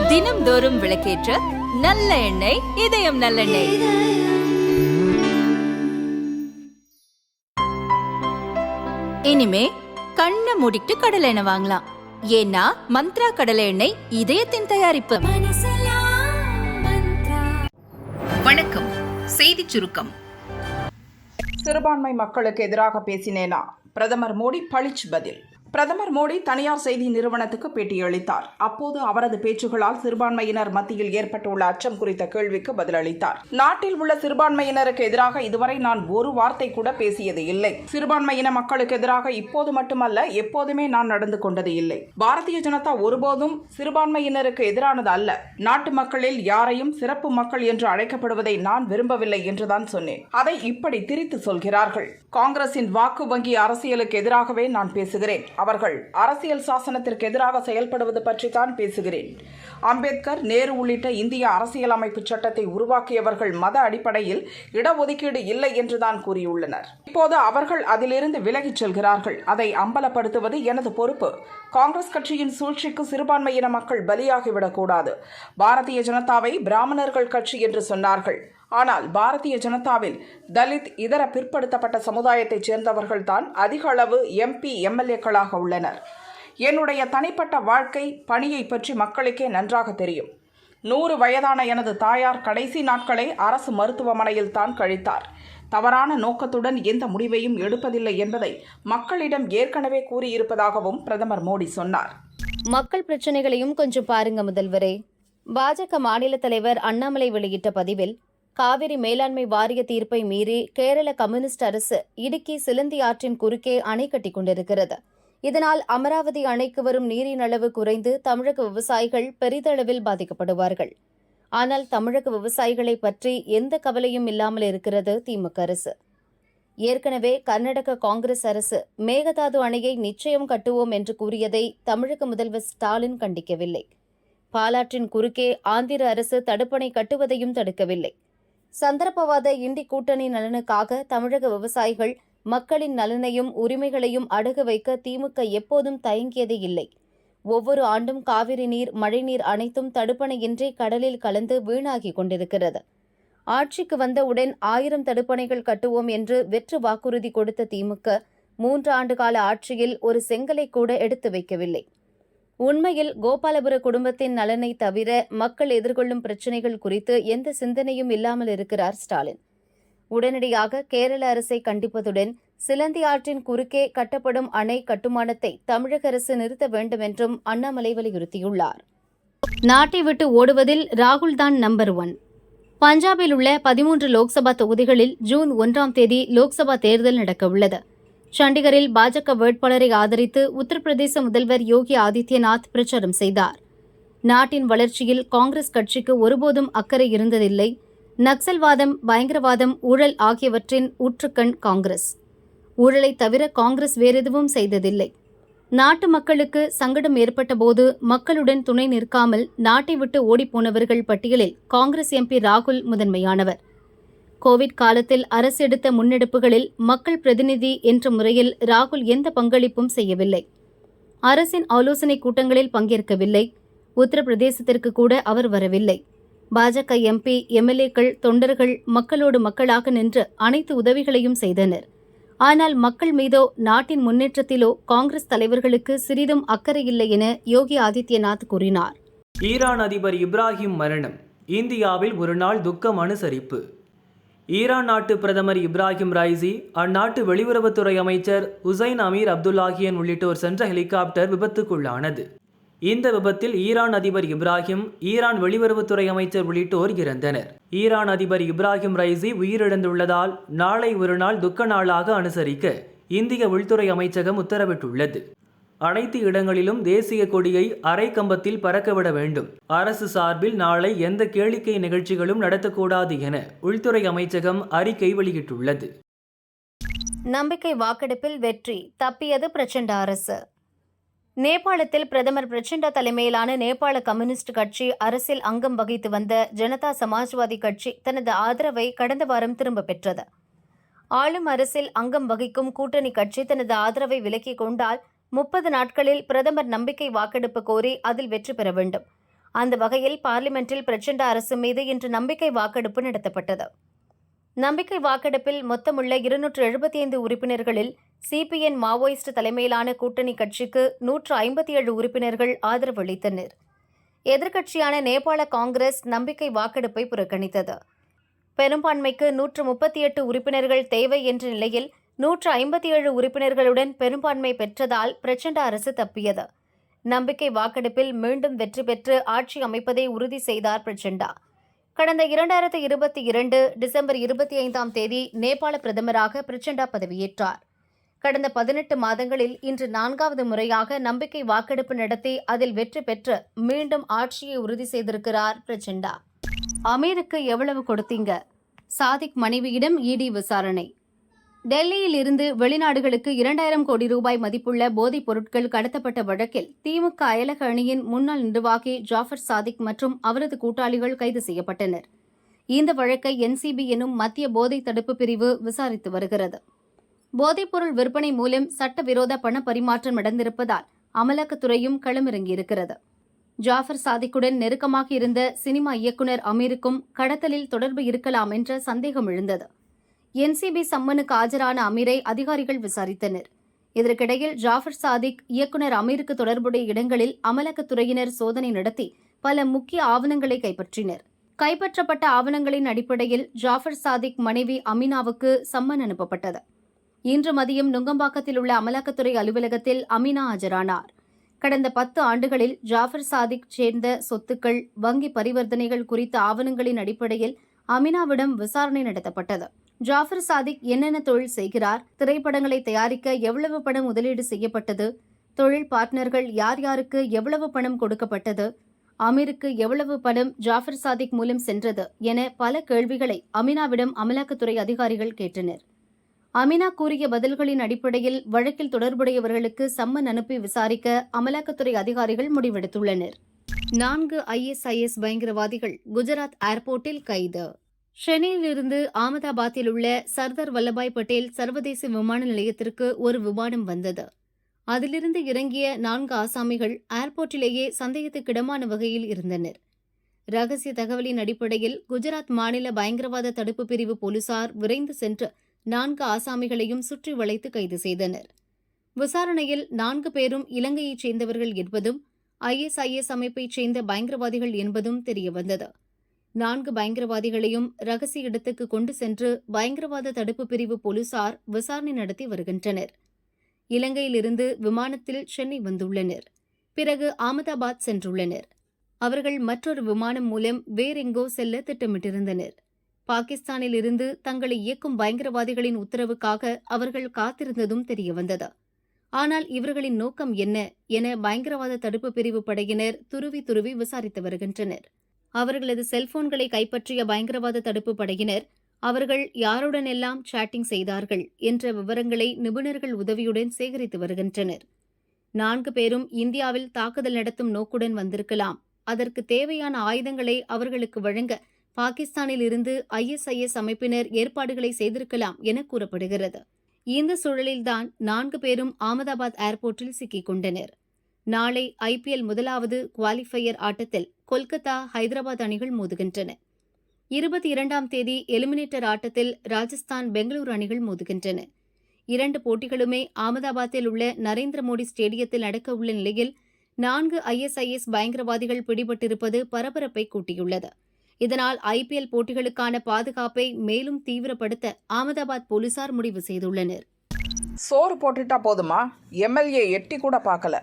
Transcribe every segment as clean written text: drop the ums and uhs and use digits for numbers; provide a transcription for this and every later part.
தினம்தோறும் விளக்கேற்ற நல்ல எண்ணெய், இதயம் நல்லெண்ணெய். இனிமே கண்ணை மூடிட்டு கடலை எண்ணெய் வாங்கலாம். ஏன்னா மந்த்ரா கடலை எண்ணெய் இதயத்தின் தயாரிப்பு. வணக்கம். செய்திச் சுருக்கம். சிறுபான்மை மக்களுக்கு எதிராக பேசினேனா? பிரதமர் மோடி பளிச் பதில். பிரதமர் மோடி தனியார் செய்தி நிறுவனத்துக்கு பேட்டியளித்தார். அப்போது அவரது பேச்சுகளால் சிறுபான்மையினர் மத்தியில் ஏற்பட்டுள்ள அச்சம் குறித்த கேள்விக்கு பதிலளித்தார். நாட்டில் உள்ள சிறுபான்மையினருக்கு எதிராக இதுவரை நான் ஒரு வார்த்தை கூட பேசியது இல்லை. சிறுபான்மையின மக்களுக்கு எதிராக இப்போது மட்டுமல்ல, எப்போதுமே நான் நடந்து கொண்டது இல்லை. பாரதிய ஜனதா ஒருபோதும் சிறுபான்மையினருக்கு எதிரானது அல்ல. நாட்டு மக்களில் யாரையும் சிறப்பு மக்கள் என்று அழைக்கப்படுவதை நான் விரும்பவில்லை என்றுதான் சொன்னேன். அதை இப்படி திரித்து சொல்கிறார்கள். காங்கிரசின் வாக்கு வங்கி அரசியலுக்கு எதிராகவே நான் பேசுகிறேன். அவர்கள் அரசியல் சாசனத்திற்கு எதிராக செயல்படுவது பற்றி தான் பேசுகிறேன். அம்பேத்கர், நேரு உள்ளிட்ட இந்திய அரசியலமைப்பு சட்டத்தை உருவாக்கியவர்கள் மத அடிப்படையில் இடஒதுக்கீடு இல்லை என்றுதான் கூறியுள்ளனர். இப்போது அவர்கள் அதிலிருந்து விலகிச் செல்கிறார்கள். அதை அம்பலப்படுத்துவது எனது பொறுப்பு. காங்கிரஸ் கட்சியின் சூழ்ச்சிக்கு சிறுபான்மையின மக்கள் பலியாகிவிடக்கூடாது. பாரதிய ஜனதாவை பிராமணர்கள் கட்சி என்று சொன்னார்கள். ஆனால் பாரதிய ஜனதாவில் தலித், இதர பிற்படுத்தப்பட்ட சமுதாயத்தைச் சேர்ந்தவர்கள் தான் அதிக அளவு MP, MLAக்களாக உள்ளனர். என்னுடைய தனிப்பட்ட வாழ்க்கை பணியை பற்றி மக்களுக்கே நன்றாக தெரியும். 100 வயதான எனது தாயார் கடைசி நாட்களை அரசு மருத்துவமனையில் தான் கழித்தார். தவறான நோக்கத்துடன் எந்த முடிவையும் எடுப்பதில்லை என்பதை மக்களிடம் ஏற்கனவே கூறியிருப்பதாகவும் பிரதமர் மோடி சொன்னார். மக்கள் பிரச்சனைகளையும் கொஞ்சம் பாருங்க முதல்வரே. பாஜக மாநில தலைவர் அண்ணாமலை வெளியிட்ட பதிவில், காவிரி மேலாண்மை வாரிய தீர்ப்பை மீறி கேரள கம்யூனிஸ்ட் அரசு இடுக்கி சிலந்தி ஆற்றின் குறுக்கே அணை கட்டிக் கொண்டிருக்கிறது. இதனால் அமராவதி அணைக்கு வரும் நீரின் அளவு குறைந்து தமிழக விவசாயிகள் பெரிதளவில் பாதிக்கப்படுவார்கள். ஆனால் தமிழக விவசாயிகளை பற்றி எந்த கவலையும் இல்லாமல் இருக்கிறது திமுக அரசு. ஏற்கனவே கர்நாடக காங்கிரஸ் அரசு மேகதாது அணையை நிச்சயம் கட்டுவோம் என்று கூறியதை தமிழக முதல்வர் ஸ்டாலின் கண்டிக்கவில்லை. பாலாற்றின் குறுக்கே ஆந்திர அரசு தடுப்பணை கட்டுவதையும் தடுக்கவில்லை. சந்தர்ப்பவாத இந்தி கூட்டணி நலனுக்காக தமிழக விவசாயிகள் மக்களின் நலனையும் உரிமைகளையும் அடகு வைக்க திமுக எப்போதும் தயங்கியதே இல்லை. ஒவ்வொரு ஆண்டும் காவிரி நீர், மழைநீர் அனைத்தும் தடுப்பணையின்றி கடலில் கலந்து வீணாகி கொண்டிருக்கிறது. ஆட்சிக்கு வந்தவுடன் 1000 தடுப்பணைகள் கட்டுவோம் என்று வெற்று வாக்குறுதி கொடுத்த திமுக 3 ஆண்டு கால ஆட்சியில் ஒரு செங்கலை கூட எடுத்து வைக்கவில்லை. உண்மையில் கோபாலபுர குடும்பத்தின் நலனை தவிர மக்கள் எதிர்கொள்ளும் பிரச்சினைகள் குறித்து எந்த சிந்தனையும் இல்லாமல் இருக்கிறார் ஸ்டாலின். உடனடியாக கேரள அரசை கண்டிப்பதுடன் சிலந்தி ஆற்றின் குறுக்கே கட்டப்படும் அணை கட்டுமானத்தை தமிழக அரசு நிறுத்த வேண்டும் என்றும் அண்ணாமலை வலியுறுத்தியுள்ளார். நாட்டை விட்டு ஓடுவதில் ராகுல் தான் நம்பர் 1. பஞ்சாபில் உள்ள 13 லோக்சபா தொகுதிகளில் ஜூன் 1ஆம் தேதி லோக்சபா தேர்தல் நடக்கவுள்ளது. சண்டிகரில் பாஜக வேட்பாளரை ஆதரித்து உத்தரப்பிரதேச முதல்வர் யோகி ஆதித்யநாத் பிரச்சாரம் செய்தார். நாட்டின் வளர்ச்சியில் காங்கிரஸ் கட்சிக்கு ஒருபோதும் அக்கறை இருந்ததில்லை. நக்சல்வாதம், பயங்கரவாதம், ஊழல் ஆகியவற்றின் ஊற்றுக்கண் காங்கிரஸ். ஊழலை தவிர காங்கிரஸ் வேறெதுவும் செய்ததில்லை. நாட்டு மக்களுக்கு சங்கடம் ஏற்பட்டபோது மக்களுடன் துணை நிற்காமல் நாட்டை விட்டு ஓடிப்போனவர்கள் பட்டியலில் காங்கிரஸ் MP ராகுல் முதன்மையானவர். கோவிட் காலத்தில் அரசு எடுத்த முன்னெடுப்புகளில் மக்கள் பிரதிநிதி என்ற முறையில் ராகுல் எந்த பங்களிப்பும் செய்யவில்லை. அரசின் ஆலோசனை கூட்டங்களில் பங்கேற்கவில்லை. உத்தரப்பிரதேசத்திற்கு கூட அவர் வரவில்லை. பாஜக MP, MLAக்கள், தொண்டர்கள் மக்களோடு மக்களாக நின்று அனைத்து உதவிகளையும் செய்தனர். ஆனால் மக்கள் மீதோ நாட்டின் முன்னேற்றத்திலோ காங்கிரஸ் தலைவர்களுக்கு சிறிதும் அக்கறை இல்லை என யோகி ஆதித்யநாத் கூறினார். ஈரான் அதிபர் இப்ராஹிம் மரணம். இந்தியாவில் ஒரு நாள் துக்கம் அனுசரிப்பு. ஈரான் நாட்டு பிரதமர் இப்ராஹிம் ரைசி, அந்நாட்டு வெளியுறவுத்துறை அமைச்சர் உசைன் அமீர் அப்துல்லாஹியன் உள்ளிட்டோர் சென்ற ஹெலிகாப்டர் விபத்துக்குள்ளானது. இந்த விபத்தில் ஈரான் அதிபர் இப்ராஹிம், ஈரான் வெளியுறவுத்துறை அமைச்சர் உள்ளிட்டோர் இறந்தனர். ஈரான் அதிபர் இப்ராஹிம் ரைசி உயிரிழந்துள்ளதால் நாளை ஒரு நாள் துக்க நாளாக அனுசரிக்க இந்திய உள்துறை அமைச்சகம் உத்தரவிட்டுள்ளது. அனைத்து இடங்களிலும் தேசிய கொடியை அரை கம்பத்தில் பறக்கவிட வேண்டும். அரசு சார்பில் நாளை எந்த கேளிக்கை நிகழ்ச்சிகளும் நடத்தக்கூடாது என உள்துறை அமைச்சகம் அறிக்கை வெளியிட்டுள்ளது. நம்பிக்கை வாக்கெடுப்பில் வெற்றி தப்பியது பிரச்சண்ட அரசு. நேபாளத்தில் பிரதமர் பிரச்சண்ட தலைமையிலான நேபாள கம்யூனிஸ்ட் கட்சி அரசில் அங்கம் வகித்து வந்த ஜனதா சமாஜ்வாதி கட்சி தனது ஆதரவை கடந்த வாரம் திரும்ப பெற்றது. ஆளும் அரசில் அங்கம் வகிக்கும் கூட்டணி கட்சி தனது ஆதரவை விலக்கிக் கொண்டால் 30 நாட்களில் பிரதமர் நம்பிக்கை வாக்கெடுப்பு கோரி அதில் வெற்றி பெற வேண்டும். அந்த வகையில் பார்லிமென்டில் பிரச்சண்ட அரசு மீது இன்று நம்பிக்கை வாக்கெடுப்பு நடத்தப்பட்டது. நம்பிக்கை வாக்கெடுப்பில் மொத்தமுள்ள 275 உறுப்பினர்களில் சிபிஎன் மாவோயிஸ்ட் தலைமையிலான கூட்டணி கட்சிக்கு 157 உறுப்பினர்கள் ஆதரவு அளித்தனர். எதிர்க்கட்சியான நேபாள காங்கிரஸ் நம்பிக்கை வாக்கெடுப்பை புறக்கணித்தது. பெரும்பான்மைக்கு 138 உறுப்பினர்கள் தேவை என்ற நிலையில் 157 உறுப்பினர்களுடன் பெரும்பான்மை பெற்றதால் பிரச்சண்ட அரசு தப்பியது. நம்பிக்கை வாக்கெடுப்பில் மீண்டும் வெற்றி பெற்று ஆட்சி அமைப்பதை உறுதி செய்தார் பிரச்சண்டா. கடந்த 2022 டிசம்பர் 25ஆம் தேதி நேபாள பிரதமராக பிரச்சண்டா பதவியேற்றார். கடந்த 18 மாதங்களில் இன்று 4வது முறையாக நம்பிக்கை வாக்கெடுப்பு நடத்தி அதில் வெற்றி பெற்று மீண்டும் ஆட்சியை உறுதி செய்திருக்கிறார் பிரச்சண்டா. அமீருக்கு எவ்வளவு கொடுத்தீங்க? சாதிக் மனைவியிடம் இடி விசாரணை. டெல்லியில் இருந்து வெளிநாடுகளுக்கு 2000 கோடி ரூபாய் மதிப்புள்ள போதைப் பொருட்கள் கடத்தப்பட்ட வழக்கில் திமுக அயலக அணியின் முன்னாள் நிர்வாகி ஜாஃபர் சாதிக் மற்றும் அவரது கூட்டாளிகள் கைது செய்யப்பட்டனர். இந்த வழக்கை என்சிபி எனும் மத்திய போதை தடுப்பு பிரிவு விசாரித்து வருகிறது. போதைப்பொருள் விற்பனை மூலம் சட்டவிரோத பண பரிமாற்றம் நடந்திருப்பதால் அமலாக்கத்துறையும் களமிறங்கியிருக்கிறது. ஜாஃபர் சாதிக்குடன் நெருக்கமாக இருந்த சினிமா இயக்குநர் அமீருக்கும் கடத்தலில் தொடர்பு இருக்கலாம் என்ற சந்தேகம் எழுந்தது. என்சிபி சம்மனுக்கு ஆஜரான அமீரை அதிகாரிகள் விசாரித்தனர். இதற்கிடையில் ஜாஃபர் சாதிக் இயக்குநர் அமீருக்கு தொடர்புடைய இடங்களில் அமலாக்கத்துறையினர் சோதனை நடத்தி பல முக்கிய ஆவணங்களை கைப்பற்றினர். கைப்பற்றப்பட்ட ஆவணங்களின் அடிப்படையில் ஜாஃபர் சாதிக் மனைவி அமீனாவுக்கு சம்மன் அனுப்பப்பட்டது. இன்று மதியம் நுங்கம்பாக்கத்தில் உள்ள அமலாக்கத்துறை அலுவலகத்தில் அமீனா ஆஜரானார். கடந்த 10 ஆண்டுகளில் ஜாஃபர் சாதிக் சேர்ந்த சொத்துக்கள், வங்கி பரிவர்த்தனைகள் குறித்த ஆவணங்களின் அடிப்படையில் அமீனாவிடம் விசாரணை நடத்தப்பட்டது. ஜாஃபர் சாதிக் என்னென்ன தொழில் செய்கிறார், திரைப்படங்களை தயாரிக்க எவ்வளவு பணம் முதலீடு செய்யப்பட்டது, தொழில் பார்ட்னர்கள் யார் யாருக்கு எவ்வளவு பணம் கொடுக்கப்பட்டது, அமீருக்கு எவ்வளவு பணம் ஜாஃபர் சாதிக் மூலம் சென்றது என பல கேள்விகளை அமீனாவிடம் அமலாக்கத்துறை அதிகாரிகள் கேட்டனர். அமீனா கூறிய பதில்களின் அடிப்படையில் வழக்கில் தொடர்புடையவர்களுக்கு சம்மன் அனுப்பி விசாரிக்க அமலாக்கத்துறை அதிகாரிகள் முடிவெடுத்துள்ளனர். 4 ISIS பயங்கரவாதிகள் குஜராத் ஏர்போர்ட்டில் கைது. சென்னையிலிருந்து அகமதாபாத்தில் உள்ள சர்தார் வல்லபாய் பட்டேல் சர்வதேச விமான நிலையத்திற்கு ஒரு விமானம் வந்தது. அதிலிருந்து இறங்கிய 4 ஆசாமிகள் ஏர்போர்ட்டிலேயே சந்தேகத்துக்கிடமான வகையில் இருந்தனர். ரகசிய தகவலின் அடிப்படையில் குஜராத் மாநில பயங்கரவாத தடுப்பு பிரிவு போலீசார் விரைந்து சென்று 4 ஆசாமிகளையும் சுற்றி வளைத்து கைது செய்தனர். விசாரணையில் 4 பேரும் இலங்கையைச் சேர்ந்தவர்கள் என்பதும் ISIS அமைப்பைச் சேர்ந்த பயங்கரவாதிகள் என்பதும் தெரியவந்தது. 4 பயங்கரவாதிகளையும் ரகசிய இடத்துக்கு கொண்டு சென்று பயங்கரவாத தடுப்பு பிரிவு போலீசார் விசாரணை நடத்தி வருகின்றனர். இலங்கையிலிருந்து விமானத்தில் சென்னை வந்துள்ளனர். பிறகு அகமதாபாத் சென்றுள்ளனர். அவர்கள் மற்றொரு விமானம் மூலம் வேறெங்கோ செல்ல திட்டமிட்டிருந்தனர். பாகிஸ்தானில் இருந்து தங்களை இயக்கும் பயங்கரவாதிகளின் உத்தரவுக்காக அவர்கள் காத்திருந்ததும் தெரியவந்தது. ஆனால் இவர்களின் நோக்கம் என்ன என பயங்கரவாத தடுப்பு பிரிவு படையினர் துருவி விசாரித்து வருகின்றனர். அவர்களது செல்போன்களை கைப்பற்றிய பயங்கரவாத தடுப்பு படையினர் அவர்கள் யாருடனெல்லாம் சாட்டிங் செய்தார்கள் என்ற விவரங்களை நிபுணர்கள் உதவியுடன் சேகரித்து வருகின்றனர். 4 பேரும் இந்தியாவில் தாக்குதல் நடத்தும் நோக்குடன் வந்திருக்கலாம். அதற்கு தேவையான ஆயுதங்களை அவர்களுக்கு வழங்க பாகிஸ்தானில் இருந்து ISIS அமைப்பினர் ஏற்பாடுகளை செய்திருக்கலாம் என கூறப்படுகிறது. இந்த சூழலில்தான் 4 பேரும் அகமதாபாத் ஏர்போர்ட்டில் சிக்கிக் கொண்டனர். நாளை IPL முதலாவது குவாலிஃபயர் ஆட்டத்தில் கொல்கத்தா, ஹைதராபாத் அணிகள் மோதுகின்றன. 22ஆம் தேதி எலிமினேட்டர் ஆட்டத்தில் ராஜஸ்தான், பெங்களூரு அணிகள் மோதுகின்றன. 2 போட்டிகளுமே அகமதாபாத்தில் உள்ள நரேந்திர மோடி ஸ்டேடியத்தில் நடக்க உள்ள நிலையில் 4 ISIS பயங்கரவாதிகள் பிடிபட்டிருப்பது பரபரப்பை கூட்டியுள்ளது. இதனால் IPL போட்டிகளுக்கான பாதுகாப்பை மேலும் தீவிரப்படுத்த அகமதாபாத் போலீசார் முடிவு செய்துள்ளனர். சோறு போட்டுட்டா போதுமா? MLA எட்டி கூட பார்க்கல.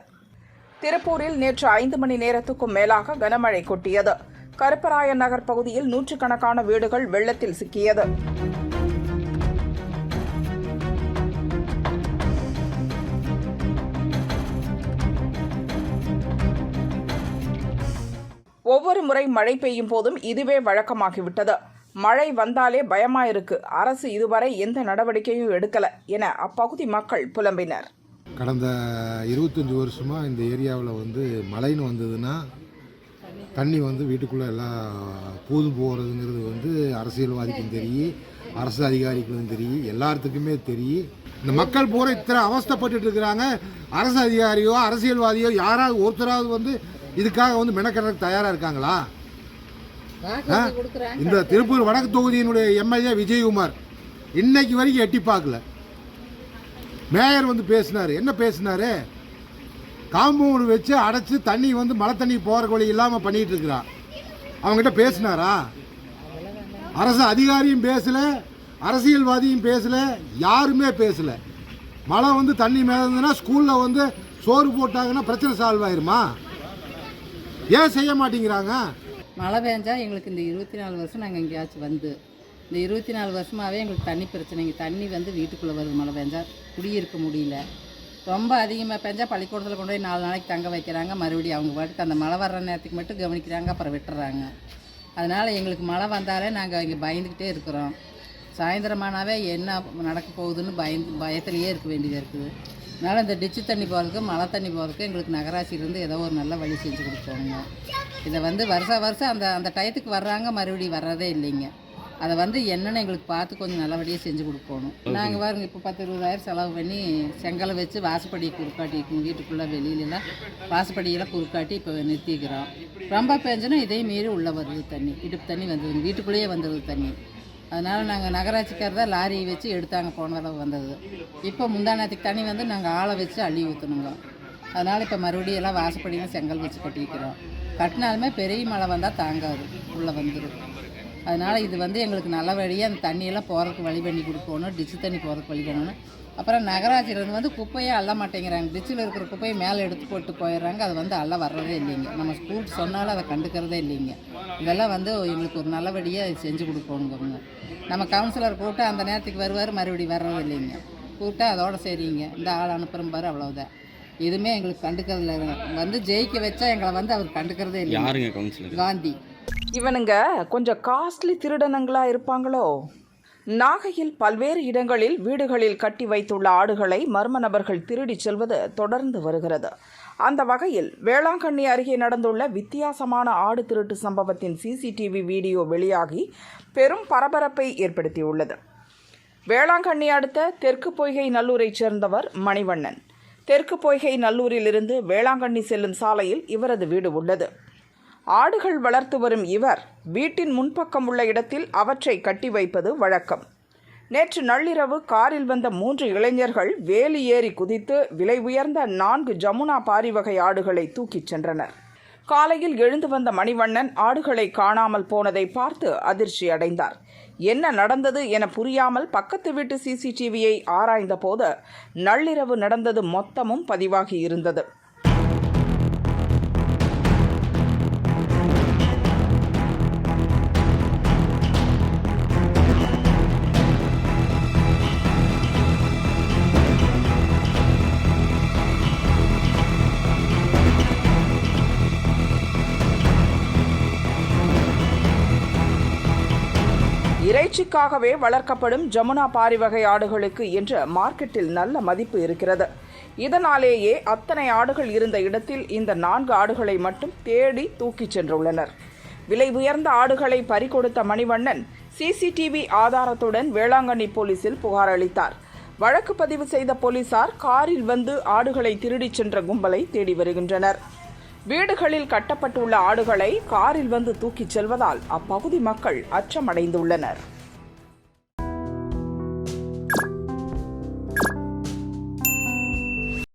திருப்பூரில் நேற்று 5 மணி நேரத்துக்கும் மேலாக கனமழை கொட்டியது. கருப்பராயன் நகர் பகுதியில் நூற்றுக்கணக்கான வீடுகள் வெள்ளத்தில் சிக்கியது. ஒவ்வொரு முறை மழை பெய்யும் போதும் இதுவே வழக்கமாகிவிட்டது. மழை வந்தாலே பயமாயிருக்கு. அரசு இதுவரை எந்த நடவடிக்கையும் எடுக்கல என அப்பகுதி மக்கள் புலம்பினர். கடந்த 25 வருஷமாக இந்த ஏரியாவில் மழைன்னு வந்ததுன்னா தண்ணி வீட்டுக்குள்ளே எல்லாம் போகிறதுங்கிறது அரசியல்வாதிக்கும் தெரியும், அரசு அதிகாரிகளுக்கும் தெரியும், எல்லாத்துக்குமே தெரியும். இந்த மக்கள் பூரா இத்தனை அவஸ்தைப்பட்டு இருக்கிறாங்க. அரசு அதிகாரியோ அரசியல்வாதியோ யாராவது ஒருத்தராவது இதுக்காக வந்து மெனக்கெடுறதுக்கு தயாராக இருக்காங்களா? இந்த திருப்பூர் வடக்கு தொகுதியினுடைய எம்எல்ஏ விஜயகுமார் இன்னைக்கு வரைக்கும் எட்டி பார்க்கல. மேயர் வந்து பேசினார். என்ன பேசினாரு? காம்பவுண்டு வச்சு அடைச்சி தண்ணி வந்து மழை தண்ணி போகிற வழி இல்லாமல் பண்ணிகிட்டு இருக்கிறான். அவங்ககிட்ட பேசினாரா? அரசு அதிகாரியும் பேசலை, அரசியல்வாதியும் பேசலை, யாருமே பேசலை. மழை வந்து தண்ணி மேலே இருந்ததுன்னா ஸ்கூலில் வந்து சோறு போட்டாங்கன்னா பிரச்சனை சால்வ் ஆயிருமா? ஏன் செய்ய மாட்டேங்கிறாங்க? மழை பெஞ்சா எங்களுக்கு இந்த 24 வருஷம் நாங்கள் எங்கேயாச்சும் வந்து இந்த 24 வருஷமாகவே எங்களுக்கு தண்ணி பிரச்சனைங்க. தண்ணி வந்து வீட்டுக்குள்ளே வருது. மழை பெஞ்சா குடியிருக்க முடியல. ரொம்ப அதிகமாக பெஞ்சா பள்ளிக்கூடத்தில் கொண்டு போய் 4 நாளைக்கு தங்க வைக்கிறாங்க. மறுபடியும் அவங்க பாட்டுக்கு அந்த மழை வர்ற நேரத்துக்கு மட்டும் கவனிக்கிறாங்க, அப்புறம் விட்டுறாங்க. அதனால் எங்களுக்கு மழை வந்தாலே நாங்கள் இங்கே பயந்துக்கிட்டே இருக்கிறோம். சாயந்தரமானாவே என்ன நடக்க போகுதுன்னு பயத்திலேயே இருக்க வேண்டியதாக இருக்குது. அதனால் இந்த டிச்சு தண்ணி போகிறதுக்கு மழை தண்ணி போகிறதுக்கு எங்களுக்கு நகராட்சியிலேருந்து ஏதோ ஒரு நல்ல வழி செஞ்சு கொடுப்போங்க. இதை வந்து வருஷம் அந்த டயத்துக்கு வர்றாங்க, மறுபடியும் வர்றதே இல்லைங்க. அதை வந்து என்னென்னு எங்களுக்கு பார்த்து கொஞ்சம் நல்லபடியாக செஞ்சு கொடுக்கணும். நாங்கள் பாருங்க இப்போ 10-20 செலவு பண்ணி செங்கலை வச்சு வாசப்படியை குறுக்காட்டி வீட்டுக்குள்ளே வெளியிலலாம் வாசப்படியெல்லாம் குறுக்காட்டி இப்போ நிறுத்திக்கிறோம். ரொம்ப பெஞ்சுன்னா இதே மீறி உள்ளே வருது தண்ணி, இடுப்பு தண்ணி வந்தது, வீட்டுக்குள்ளேயே வந்துடுது தண்ணி. அதனால் நாங்கள் நகராட்சிக்கார் தான் லாரி வச்சு எடுத்தாங்க. போன தடவை வந்தது. இப்போ முந்தானத்துக்கு தண்ணி வந்து நாங்கள் ஆளை வச்சு அள்ளி ஊற்றணுங்க. அதனால் இப்போ மறுபடியும் எல்லாம் வாசப்படியெல்லாம் செங்கல் வச்சு கட்டிக்கிறோம். கட்டினாலுமே பெரிய மழை வந்தால் தாங்காது, உள்ளே வந்துடும். அதனால் இது வந்து எங்களுக்கு நல்ல வழியாக அந்த தண்ணியெல்லாம் போகிறதுக்கு வழி பண்ணி கொடுக்கணும். டிச்சு தண்ணி போகிறதுக்கு வழி பண்ணணும். அப்புறம் நகராட்சியிலேருந்து வந்து குப்பையே அள்ள மாட்டேங்கிறாங்க. டிச்சில் இருக்கிற குப்பையை மேலே எடுத்து போட்டு போயிடுறாங்க. அது வந்து அள்ள வர்றதே இல்லைங்க. நம்ம ஸ்கூல் சொன்னாலும் அதை கண்டுக்கிறதே இல்லைங்க. இதெல்லாம் வந்து எங்களுக்கு ஒரு நல்லபடியாக செஞ்சு கொடுக்கணுங்க. நம்ம கவுன்சிலர் கூப்பிட்டு அந்த நேரத்துக்கு வருவார், மறுபடியும் வர்றது இல்லைங்க. கூப்பிட்டா அதோட சரிங்க, இந்த ஆள் அனுப்புகிற பாரு, அவ்வளோதான். எதுவுமே எங்களுக்கு கண்டுக்கிறதுல வந்து ஜெயிக்க வச்சா எங்களை வந்து அவர் கண்டுக்கிறதே இல்லை. யாருங்க கவுன்சிலர்? காந்தி. இவனுங்க கொஞ்சம் காஸ்ட்லி திருடனுங்களா இருப்பாங்களோ? நாகையில் பல்வேறு இடங்களில் வீடுகளில் கட்டி வைத்துள்ள ஆடுகளை மர்ம நபர்கள் திருடிச் செல்வது தொடர்ந்து வருகிறது. அந்த வகையில் வேளாங்கண்ணி அருகே நடந்துள்ள வித்தியாசமான ஆடு திருட்டு சம்பவத்தின் சிசிடிவி வீடியோ வெளியாகி பெரும் பரபரப்பை ஏற்படுத்தியுள்ளது. வேளாங்கண்ணி அடுத்த தெற்கு பொய்கை நல்லூரைச் சேர்ந்தவர் மணிவண்ணன். தெற்கு பொய்கை நல்லூரிலிருந்து வேளாங்கண்ணி செல்லும் சாலையில் இவரது வீடு உள்ளது. ஆடுகள் வளர்த்து வரும் இவர் வீட்டின் முன்பக்கம் உள்ள இடத்தில் அவற்றை கட்டி வைப்பது வழக்கம். நேற்று நள்ளிரவு காரில் வந்த 3 இளைஞர்கள் வேலி ஏறி குதித்து விலை உயர்ந்த 4 ஜமுனா பாரி வகை ஆடுகளை தூக்கிச் சென்றனர். காலையில் எழுந்து வந்த மணிவண்ணன் ஆடுகளை காணாமல் போனதை பார்த்து அதிர்ச்சி அடைந்தார். என்ன நடந்தது என புரியாமல் பக்கத்து வீட்டு சிசிடிவியை ஆராய்ந்த போது நள்ளிரவு நடந்தது மொத்தமும் பதிவாகி இருந்தது. இறைச்சிக்காகவே வளர்க்கப்படும் ஜமுனா பாரி வகை ஆடுகளுக்கு என்று மார்க்கெட்டில் நல்ல மதிப்பு இருக்கிறது. இதனாலேயே அத்தனை ஆடுகள் இருந்த இடத்தில் இந்த 4 ஆடுகளை மட்டும் தேடி தூக்கிச் சென்றுள்ளனர். விலை உயர்ந்த ஆடுகளை பறிகொடுத்த மணிவண்ணன் சிசிடிவி ஆதாரத்துடன் வேளாங்கண்ணி போலீசில் புகார் அளித்தார். வழக்கு பதிவு செய்த போலீசார் காரில் வந்து ஆடுகளை திருடிச் சென்ற கும்பலை தேடி வருகின்றனர். வீடுகளில் கட்டப்பட்டுள்ள ஆடுகளை காரில் வந்து தூக்கிச் செல்வதால் அப்பகுதி மக்கள் அச்சமடைந்துள்ளனர்.